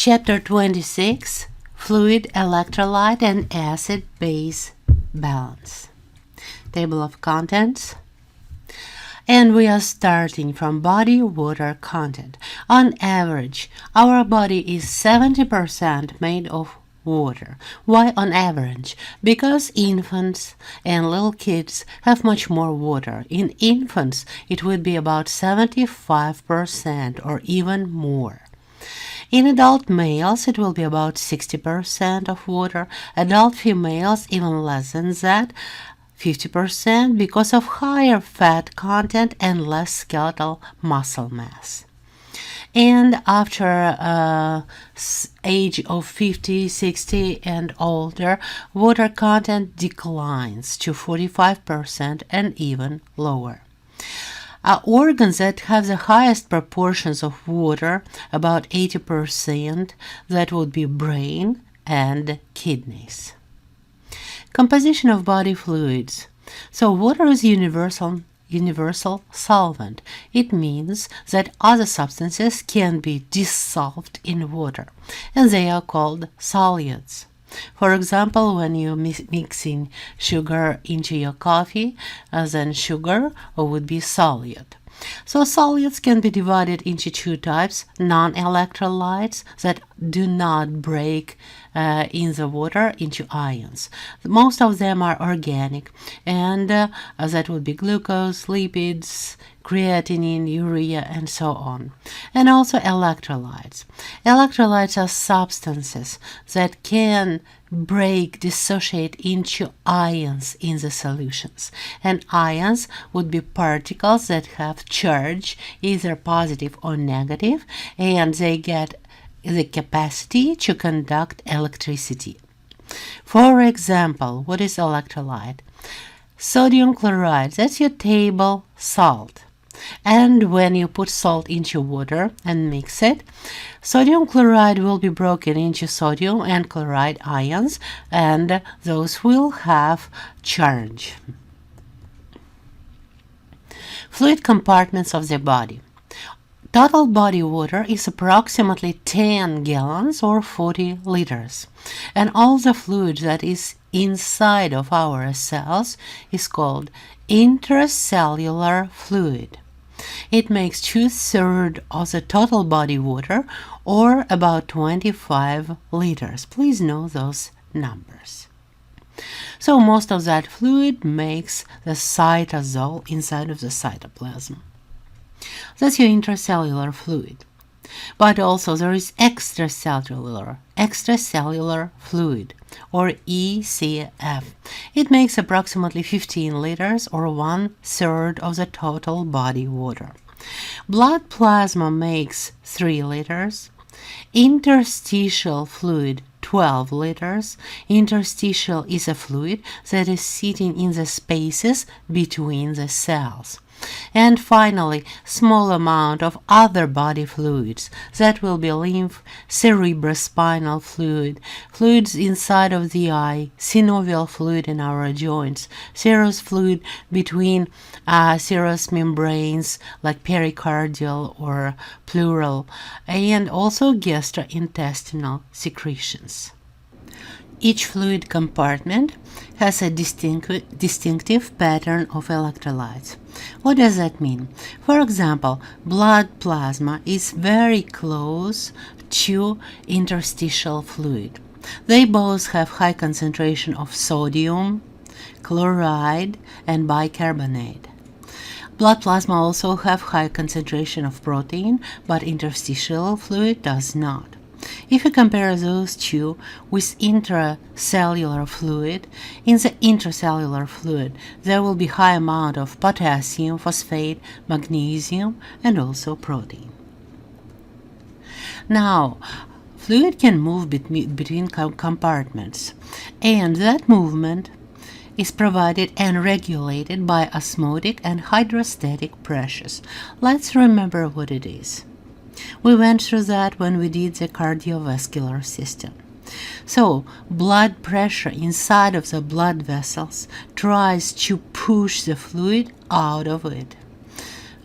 Chapter 26, Fluid Electrolyte and Acid-Base Balance. Table of contents. And we are starting from body water content. On average, our body is 70% made of water. Why on average? Because infants and little kids have much more water. In infants, it would be about 75% or even more. In adult males, it will be about 60% of water. Adult females, even less than that, 50%, because of higher fat content and less skeletal muscle mass. And after age of 50, 60 and older, water content declines to 45% and even lower. Organs that have the highest proportions of water, about 80%, that would be brain and kidneys. Composition of body fluids. So water is universal solvent. It means that other substances can be dissolved in water, and they are called solutes. For example, when you mixing sugar into your coffee, then sugar would be solute. So solutes can be divided into two types: non-electrolytes that do not break in the water into ions. Most of them are organic, and that would be glucose, lipids, creatinine, urea, and so on. And also electrolytes. Electrolytes are substances that can dissociate into ions in the solutions. And ions would be particles that have charge, either positive or negative, and they get the capacity to conduct electricity. For example, what is electrolyte? Sodium chloride, that's your table salt. And when you put salt into water and mix it, sodium chloride will be broken into sodium and chloride ions, and those will have charge. Fluid compartments of the body. Total body water is approximately 10 gallons or 40 liters, and all the fluid that is inside of our cells is called intracellular fluid. It makes 2/3 of the total body water, or about 25 liters. Please know those numbers. So most of that fluid makes the cytosol inside of the cytoplasm. That's your intracellular fluid. But also there is extracellular fluid, or ECF. It makes approximately 15 liters, or 1/3 of the total body water. Blood plasma makes 3 liters. Interstitial fluid, 12 liters. Interstitial is a fluid that is sitting in the spaces between the cells. And finally, small amount of other body fluids that will be lymph, cerebrospinal fluid, fluids inside of the eye, synovial fluid in our joints, serous fluid between serous membranes like pericardial or pleural, and also gastrointestinal secretions. Each fluid compartment has a distinctive pattern of electrolytes. What does that mean? For example, blood plasma is very close to interstitial fluid. They both have high concentration of sodium, chloride, and bicarbonate. Blood plasma also have high concentration of protein, but interstitial fluid does not. If you compare those two with intracellular fluid, in the intracellular fluid there will be high amount of potassium, phosphate, magnesium, and also protein. Now, fluid can move between compartments, and that movement is provided and regulated by osmotic and hydrostatic pressures. Let's remember what it is. We went through that when we did the cardiovascular system. So, blood pressure inside of the blood vessels tries to push the fluid out of it.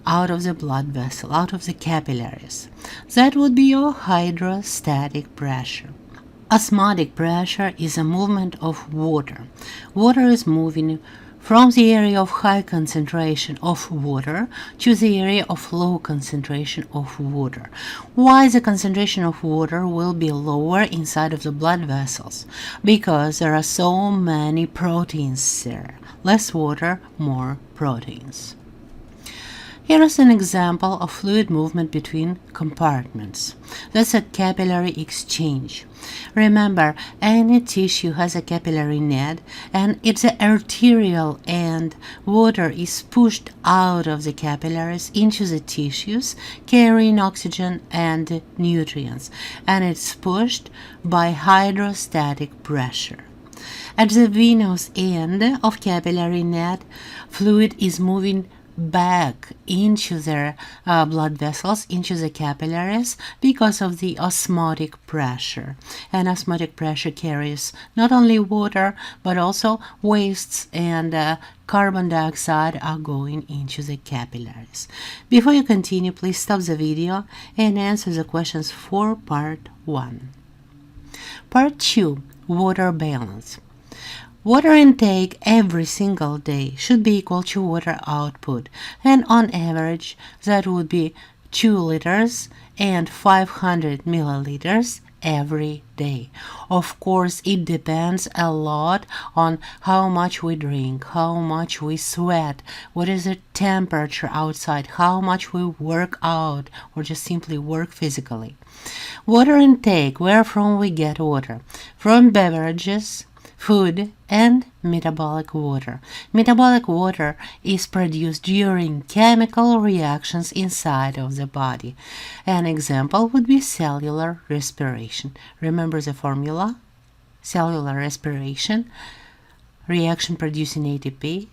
out of the blood vessel, out of the capillaries. That would be your hydrostatic pressure. Osmotic pressure is a movement of water. Water is moving from the area of high concentration of water to the area of low concentration of water. Why the concentration of water will be lower inside of the blood vessels? Because there are so many proteins there. Less water, more proteins. Here is an example of fluid movement between compartments. That's a capillary exchange. Remember, any tissue has a capillary net, and it's the arterial end. Water is pushed out of the capillaries into the tissues, carrying oxygen and nutrients, and it's pushed by hydrostatic pressure. At the venous end of capillary net, fluid is moving back into their blood vessels, into the capillaries, because of the osmotic pressure. And osmotic pressure carries not only water, but also wastes and carbon dioxide are going into the capillaries. Before you continue, please stop the video and answer the questions for part 1. Part 2, water balance. Water intake every single day should be equal to water output, and on average that would be 2 liters and 500 milliliters every day. Of course, it depends a lot on how much we drink, how much we sweat, what is the temperature outside, how much we work out or just simply work physically. Water intake, where from we get water? From beverages, food, and metabolic water. Metabolic water is produced during chemical reactions inside of the body. An example would be cellular respiration. Remember the formula? Cellular respiration, reaction producing ATP.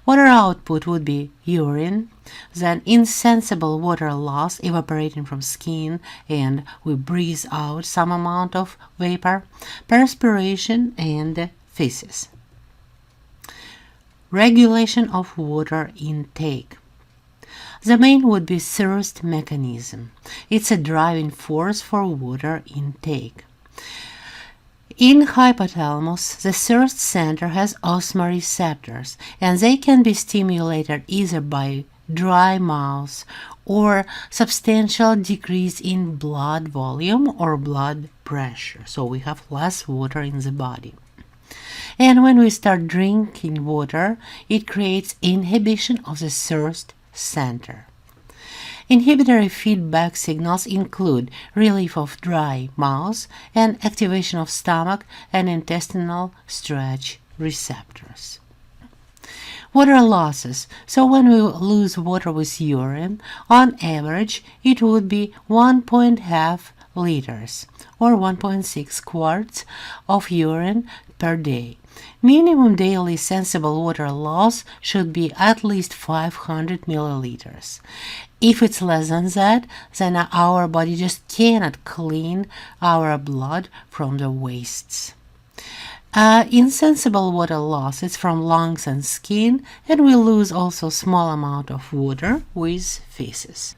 Water output would be urine, then insensible water loss evaporating from skin and we breathe out some amount of vapor, perspiration, and feces. Regulation of water intake. The main would be thirst mechanism. It's a driving force for water intake. In hypothalamus, the thirst center has osmoreceptors, and they can be stimulated either by dry mouth or substantial decrease in blood volume or blood pressure. So we have less water in the body. And when we start drinking water, it creates inhibition of the thirst center. Inhibitory feedback signals include relief of dry mouth and activation of stomach and intestinal stretch receptors. Water losses. So when we lose water with urine, on average, it would be 1.5 liters or 1.6 quarts of urine per day. Minimum daily sensible water loss should be at least 500 milliliters. If it's less than that, then our body just cannot clean our blood from the wastes. Insensible water loss is from lungs and skin, and we lose also small amount of water with feces.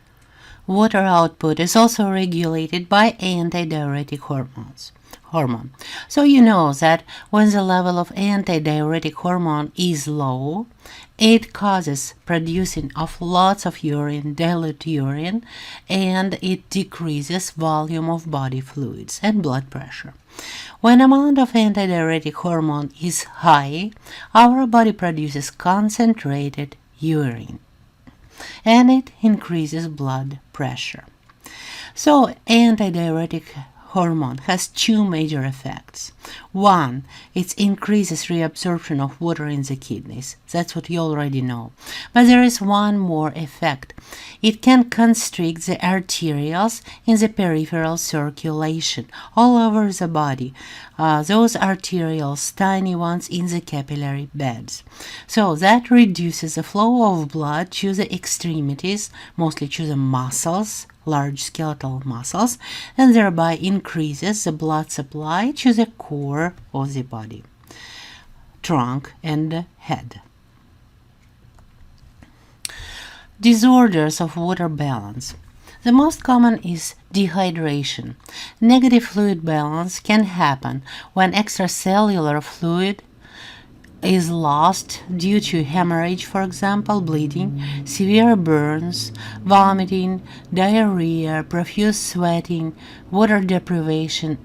Water output is also regulated by antidiuretic hormone. So you know that when the level of antidiuretic hormone is low, it causes producing of lots of urine, dilute urine, and it decreases volume of body fluids and blood pressure. When amount of antidiuretic hormone is high, our body produces concentrated urine, and it increases blood pressure. So antidiuretic hormone has two major effects. One, it increases reabsorption of water in the kidneys. That's what you already know. But there is one more effect. It can constrict the arterioles in the peripheral circulation all over the body. Those arterioles, tiny ones in the capillary beds. So that reduces the flow of blood to the extremities, mostly to the muscles, large skeletal muscles, and thereby increases the blood supply to the core of the body, trunk and head. Disorders of water balance. The most common is dehydration. Negative fluid balance can happen when extracellular fluid is lost due to hemorrhage, for example, bleeding, severe burns, vomiting, diarrhea, profuse sweating, water deprivation,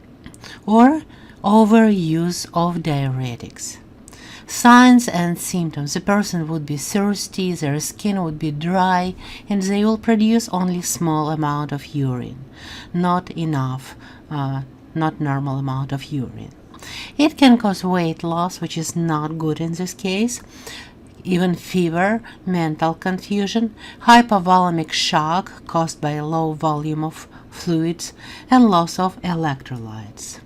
or overuse of diuretics. Signs and symptoms. A person would be thirsty, their skin would be dry, and they will produce only small amount of urine, not enough, not normal amount of urine. It can cause weight loss, which is not good in this case, even fever, mental confusion, hypovolemic shock caused by a low volume of fluids, and loss of electrolytes.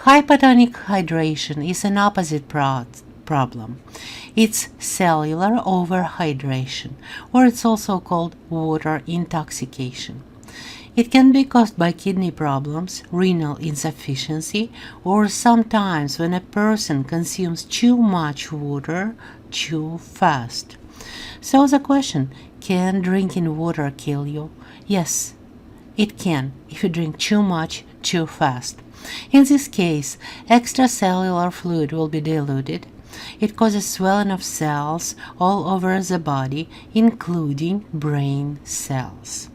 Hypotonic hydration is an opposite problem. It's cellular overhydration, or it's also called water intoxication. It can be caused by kidney problems, renal insufficiency, or sometimes when a person consumes too much water too fast. So the question, can drinking water kill you? Yes, it can if you drink too much too fast. In this case, extracellular fluid will be diluted. It causes swelling of cells all over the body, including brain cells.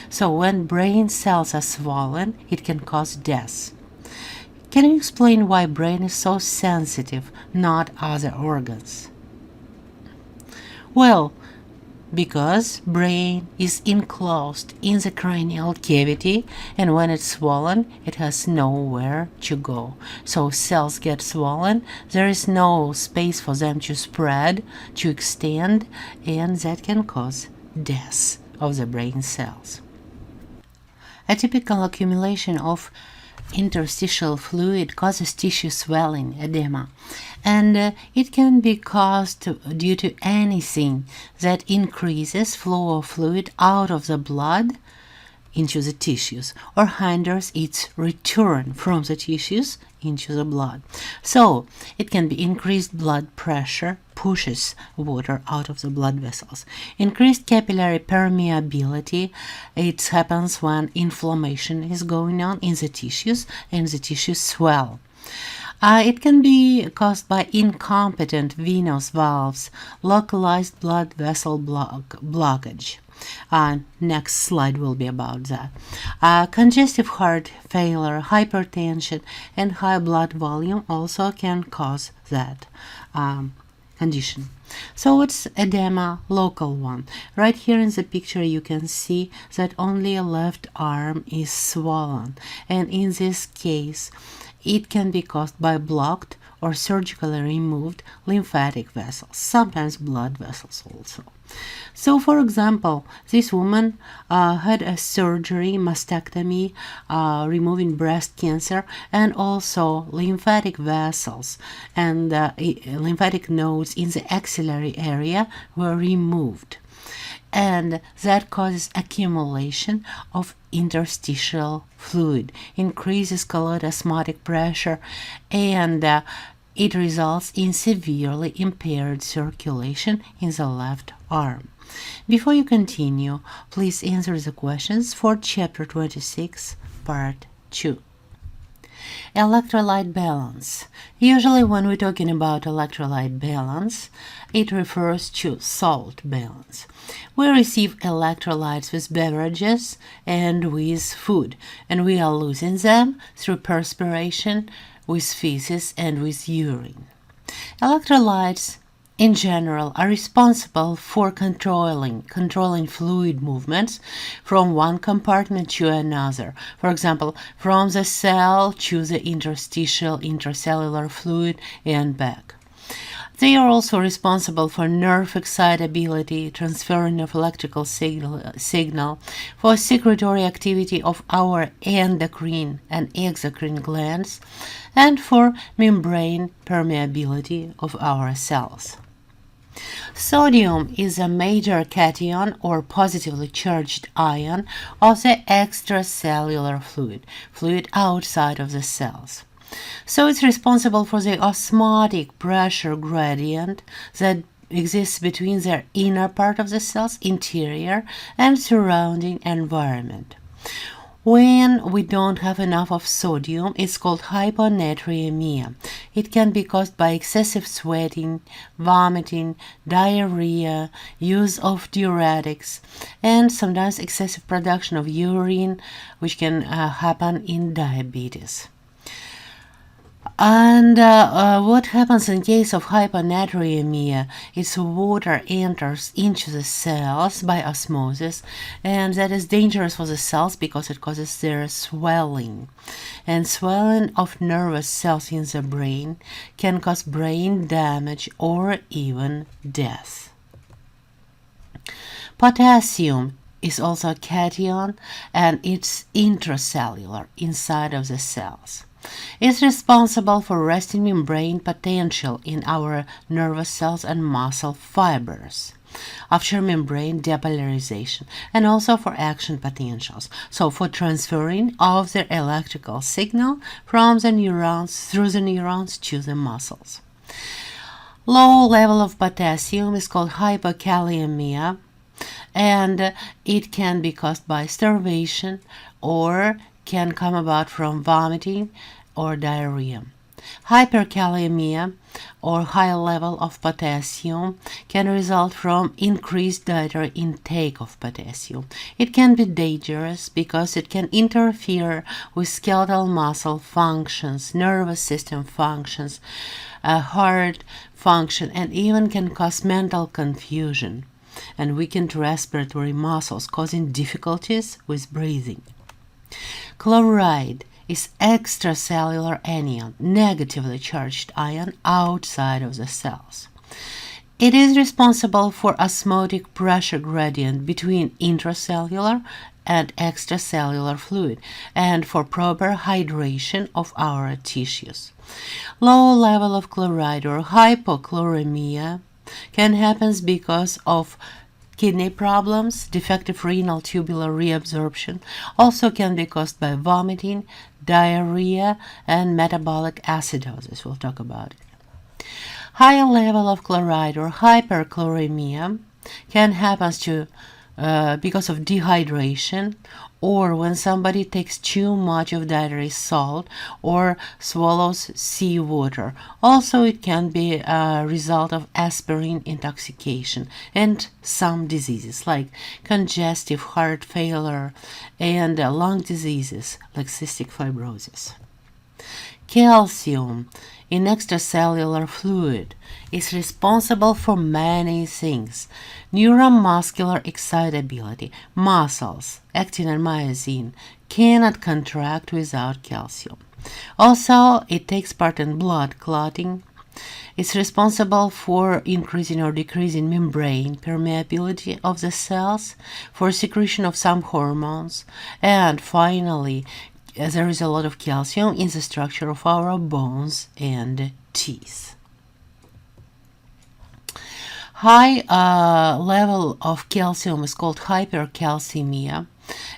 So when brain cells are swollen, it can cause death. Can you explain why brain is so sensitive, not other organs? Well, because brain is enclosed in the cranial cavity, and when it's swollen, it has nowhere to go. So cells get swollen, there is no space for them to spread, to extend, and that can cause death of the brain cells. A typical accumulation of interstitial fluid causes tissue swelling, edema, and it can be caused due to anything that increases flow of fluid out of the blood into the tissues or hinders its return from the tissues into the blood. So it can be increased blood pressure pushes water out of the blood vessels. Increased capillary permeability, it happens when inflammation is going on in the tissues and the tissues swell. It can be caused by incompetent venous valves, localized blood vessel blockage. Next slide will be about that. Congestive heart failure, hypertension, and high blood volume also can cause that condition. So it's edema, local one. Right here in the picture you can see that only a left arm is swollen, and in this case it can be caused by blocked or surgically removed lymphatic vessels, sometimes blood vessels also. So, for example, this woman had a surgery, mastectomy, removing breast cancer, and also lymphatic vessels and lymphatic nodes in the axillary area were removed. And that causes accumulation of interstitial fluid, increases colloid osmotic pressure, and it results in severely impaired circulation in the left arm. Before you continue, please answer the questions for Chapter 26, Part 2. Electrolyte balance. Usually when we're talking about electrolyte balance, it refers to salt balance. We receive electrolytes with beverages and with food, and we are losing them through perspiration, with feces, and with urine. Electrolytes in general are responsible for controlling fluid movements from one compartment to another. For example, from the cell to the interstitial intracellular fluid and back. They are also responsible for nerve excitability, transferring of electrical signal, for secretory activity of our endocrine and exocrine glands, and for membrane permeability of our cells. Sodium is a major cation or positively charged ion of the extracellular fluid outside of the cells. So it's responsible for the osmotic pressure gradient that exists between their inner part of the cells, interior, and surrounding environment. When we don't have enough of sodium, it's called hyponatremia. It can be caused by excessive sweating, vomiting, diarrhea, use of diuretics, and sometimes excessive production of urine, which can happen in diabetes. And what happens in case of hyponatremia is water enters into the cells by osmosis, and that is dangerous for the cells because it causes their swelling. And swelling of nervous cells in the brain can cause brain damage or even death. Potassium is also a cation, and it's intracellular inside of the cells. It's responsible for resting membrane potential in our nervous cells and muscle fibers, after membrane depolarization, and also for action potentials, so for transferring of the electrical signal from the neurons through the neurons to the muscles. Low level of potassium is called hypokalemia, and it can be caused by starvation or can come about from vomiting or diarrhea. Hyperkalemia, or high level of potassium, can result from increased dietary intake of potassium. It can be dangerous because it can interfere with skeletal muscle functions, nervous system functions, heart function, and even can cause mental confusion and weakened respiratory muscles, causing difficulties with breathing. Chloride is extracellular anion, negatively charged ion outside of the cells. It is responsible for osmotic pressure gradient between intracellular and extracellular fluid and for proper hydration of our tissues. Low level of chloride or hypochloremia can happen because of kidney problems, defective renal tubular reabsorption, also can be caused by vomiting, diarrhea, and metabolic acidosis. We'll talk about it. High level of chloride or hyperchloremia can happen because of dehydration, or when somebody takes too much of dietary salt or swallows seawater. Also, it can be a result of aspirin intoxication and some diseases like congestive heart failure and lung diseases like cystic fibrosis. Calcium in extracellular fluid is responsible for many things: neuromuscular excitability. Muscles, actin and myosin, cannot contract without calcium. Also, it takes part in blood clotting. It's responsible for increasing or decreasing membrane permeability of the cells, for secretion of some hormones, and finally, there is a lot of calcium in the structure of our bones and teeth. High level of calcium is called hypercalcemia,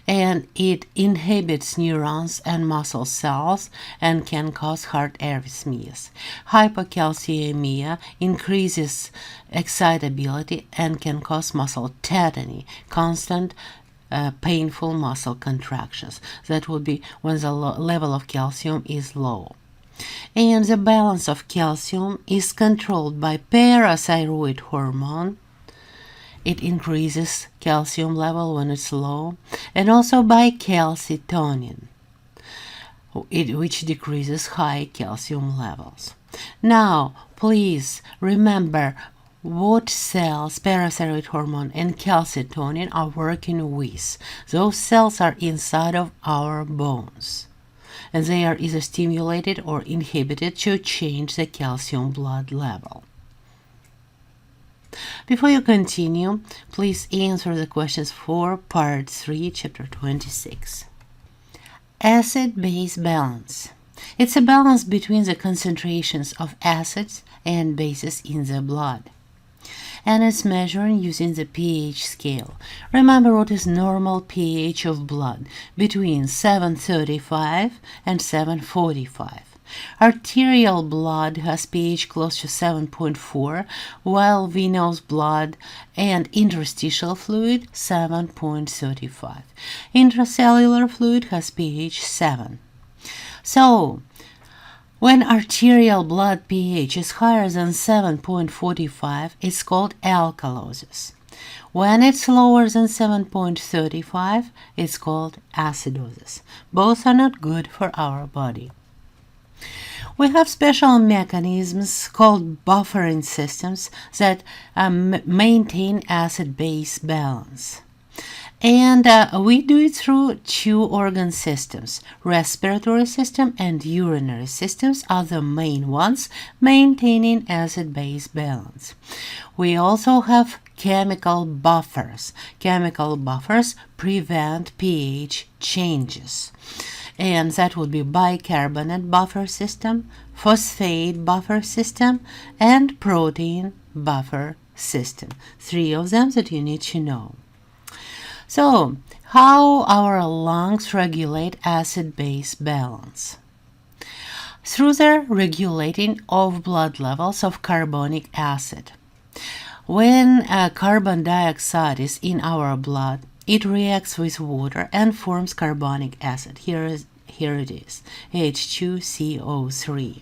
and it inhibits neurons and muscle cells and can cause heart arrhythmias. Hypocalcemia increases excitability and can cause muscle tetany, constant painful muscle contractions. That would be when the level of calcium is low. And the balance of calcium is controlled by parathyroid hormone. It increases calcium level when it's low, and also by calcitonin, which decreases high calcium levels. Now, please remember what cells parathyroid hormone and calcitonin are working with. Those cells are inside of our bones, and they are either stimulated or inhibited to change the calcium blood level. Before you continue, please answer the questions for Part 3, Chapter 26. Acid-base balance. It's a balance between the concentrations of acids and bases in the blood, and it's measured using the pH scale. Remember what is normal pH of blood: between 735 and 745. Arterial blood has pH close to 7.4, while venous blood and interstitial fluid 7.35. Intracellular fluid has pH 7. So, when arterial blood pH is higher than 7.45, it's called alkalosis. When it's lower than 7.35, it's called acidosis. Both are not good for our body. We have special mechanisms called buffering systems that maintain acid-base balance. And we do it through two organ systems. Respiratory system and urinary systems are the main ones maintaining acid-base balance. We also have chemical buffers. Chemical buffers prevent pH changes. And that would be bicarbonate buffer system, phosphate buffer system, and protein buffer system. 3 of them that you need to know. So, how our lungs regulate acid-base balance? Through the regulating of blood levels of carbonic acid. When carbon dioxide is in our blood, it reacts with water and forms carbonic acid. Here it is, H2CO3.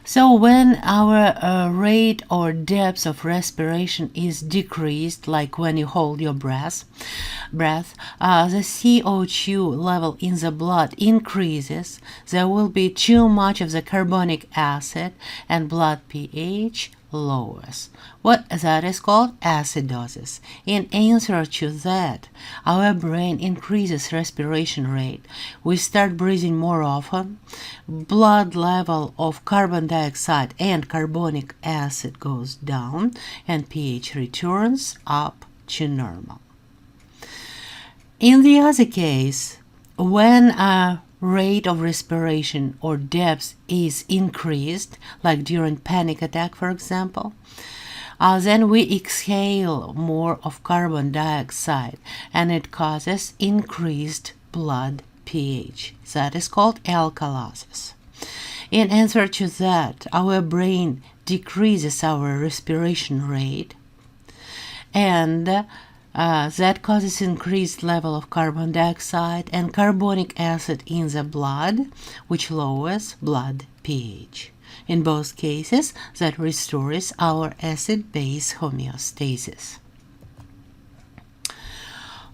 So when our rate or depth of respiration is decreased, like when you hold your breath, the CO2 level in the blood increases, there will be too much of the carbonic acid and blood pH lowers. What that is called acidosis. In answer to that, our brain increases respiration rate. We start breathing more often. Blood level of carbon dioxide and carbonic acid goes down, and pH returns up to normal. In the other case, when a rate of respiration or depth is increased, like during panic attack, for example, then we exhale more of carbon dioxide, and it causes increased blood pH. That is called alkalosis. In answer to that, our brain decreases our respiration rate, and that causes increased level of carbon dioxide and carbonic acid in the blood, which lowers blood pH. In both cases, that restores our acid-base homeostasis.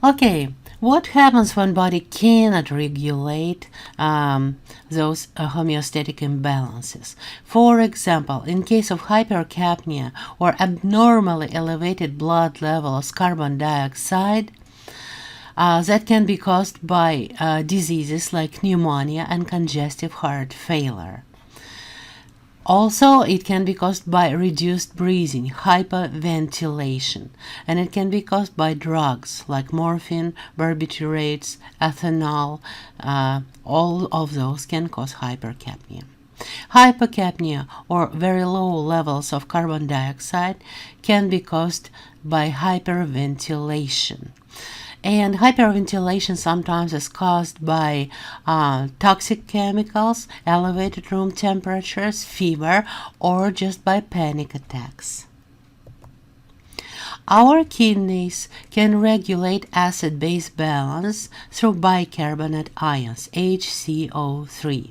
Okay, what happens when body cannot regulate those homeostatic imbalances? For example, in case of hypercapnia or abnormally elevated blood levels of carbon dioxide, that can be caused by diseases like pneumonia and congestive heart failure. Also, it can be caused by reduced breathing, hyperventilation, and it can be caused by drugs like morphine, barbiturates, ethanol. All of those can cause hypercapnia. Hypocapnia, or very low levels of carbon dioxide, can be caused by hyperventilation. And hyperventilation sometimes is caused by toxic chemicals, elevated room temperatures, fever, or just by panic attacks. Our kidneys can regulate acid-base balance through bicarbonate ions, HCO3.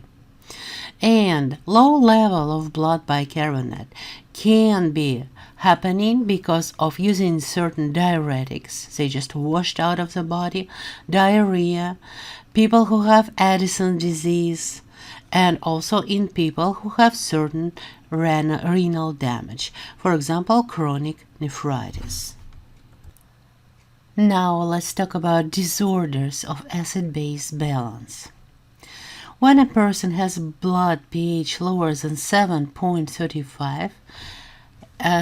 And low level of blood bicarbonate can be happening because of using certain diuretics. They just washed out of the body, diarrhea, people who have Addison disease, and also in people who have certain renal damage, for example, chronic nephritis. Now let's talk about disorders of acid-base balance. When a person has blood pH lower than 7.35,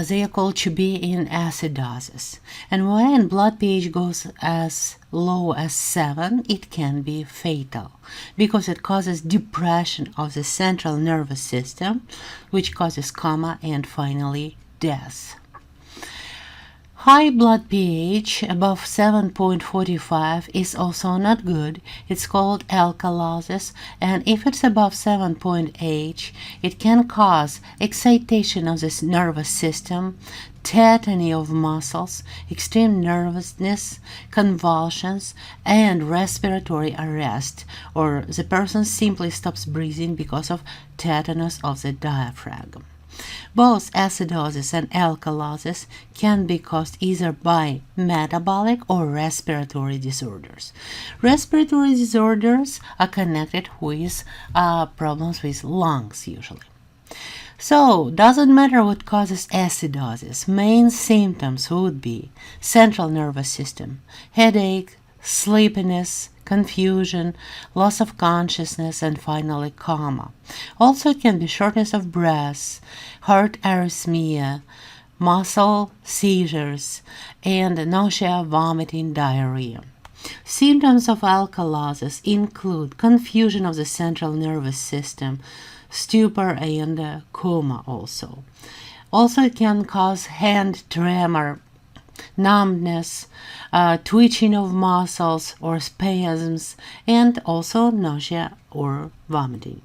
they are called to be in acidosis. And when blood pH goes as low as 7, it can be fatal because it causes depression of the central nervous system, which causes coma and finally death. High blood pH above 7.45 is also not good. It's called alkalosis, and if it's above 7.8, it can cause excitation of the nervous system, tetany of muscles, extreme nervousness, convulsions, and respiratory arrest, or the person simply stops breathing because of tetanus of the diaphragm. Both acidosis and alkalosis can be caused either by metabolic or respiratory disorders. Respiratory disorders are connected with problems with lungs usually. So, doesn't matter what causes acidosis, main symptoms would be central nervous system, headache, sleepiness, confusion, loss of consciousness, and finally coma. Also, it can be shortness of breath, heart arrhythmia, muscle seizures, and nausea, vomiting, diarrhea. Symptoms of alkalosis include confusion of the central nervous system, stupor, and coma also. Also, it can cause hand tremor, numbness, twitching of muscles or spasms, and also nausea or vomiting.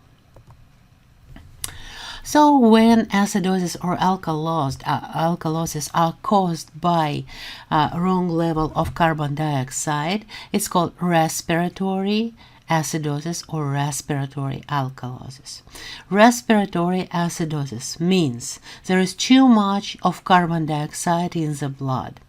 So when acidosis or alkalosis are caused by wrong level of carbon dioxide, it's called respiratory acidosis or respiratory alkalosis. Respiratory acidosis means there is too much of carbon dioxide in the blood.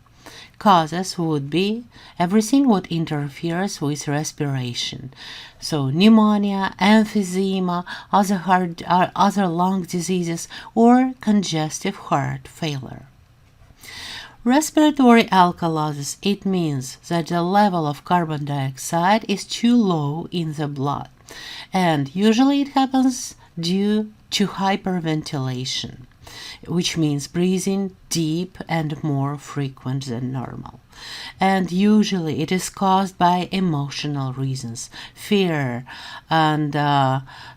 Causes would be everything what interferes with respiration. So pneumonia, emphysema, other lung diseases, or congestive heart failure. Respiratory alkalosis, it means that the level of carbon dioxide is too low in the blood, and usually it happens due to hyperventilation, which means breathing deep and more frequent than normal. And usually it is caused by emotional reasons, fear, and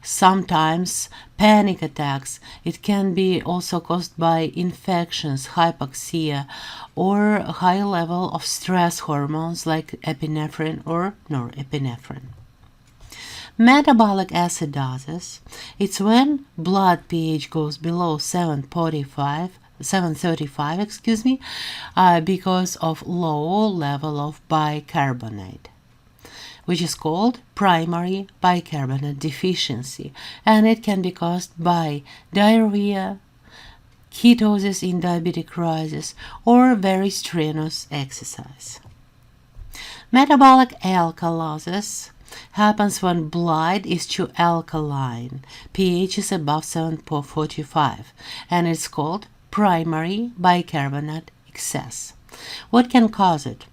sometimes panic attacks. It can be also caused by infections, hypoxia, or a high level of stress hormones like epinephrine or norepinephrine. Metabolic acidosis, it's when blood pH goes below 735 because of low level of bicarbonate, which is called primary bicarbonate deficiency, and it can be caused by diarrhea, ketosis in diabetic crisis, or very strenuous exercise. Metabolic alkalosis happens when blood is too alkaline, pH is above 7.45, and it's called primary bicarbonate excess. What can cause it?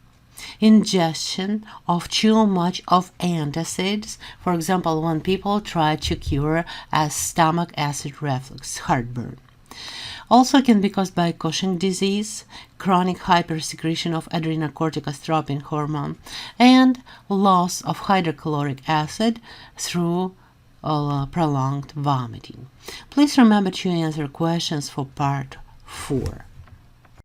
Ingestion of too much of antacids, for example, when people try to cure a stomach acid reflux, heartburn. Also can be caused by Cushing disease, chronic hypersecretion of adrenocorticotropin hormone, and loss of hydrochloric acid through prolonged vomiting. Please remember to answer questions for part 4.